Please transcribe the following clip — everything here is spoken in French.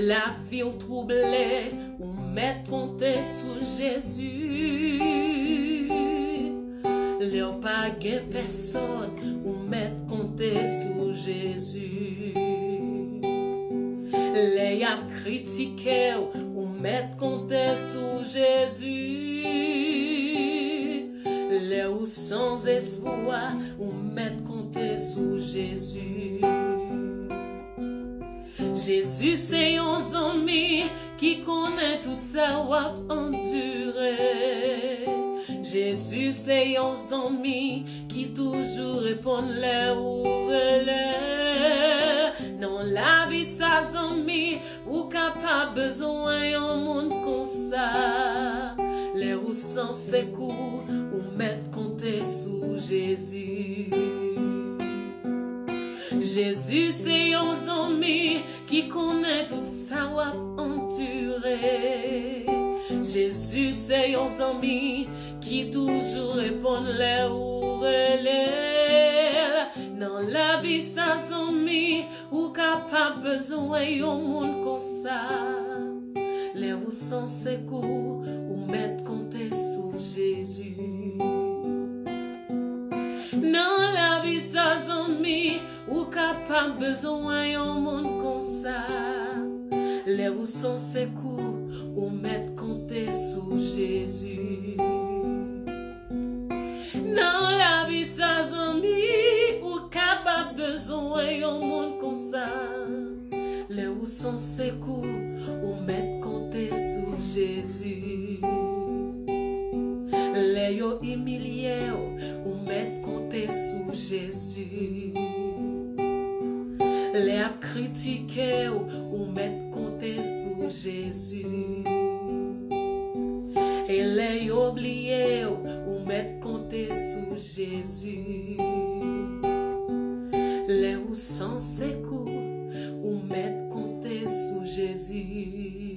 La vie ou troublée, ou mettre compter sous Jésus. L'on pas gain personne, ou mettre compter sous Jésus. Les a critiqué, ou mettre compter sous Jésus. Les ou sans espoir, ou mettre compter sous Jésus. Jésus c'est un ami qui connaît tout ça ou a enduré. Jésus c'est un ami qui toujours répond les ou relais. Non la vie ça ami ou capable besoin un monde comme ça. Les ou sans secours ou mettre compter sous Jésus. Jésus c'est un ami qui connaît tout ça ou a enduré. Jésus c'est un ami qui toujours répond les ou relais. Dans la vie ça ami ou capable besoin un monde comme ça. Les ou sans secours ou mettre compter sous Jésus. Dans la vie ça ami ou capable besoin un monde comme ça. Les ou sans secours ou mettre compter sous Jésus. Dans la vie ça ami ou capable besoin un monde comme ça. Les ou sans secours ou mettre compter sous Jésus. Les yo humilié ou mettre compter sous Jésus. Les a critiqué ou mettre compter sous Jésus. Et les oublié ou mettre compter sous Jésus. Les ou sans secours ou mettre compter sous Jésus.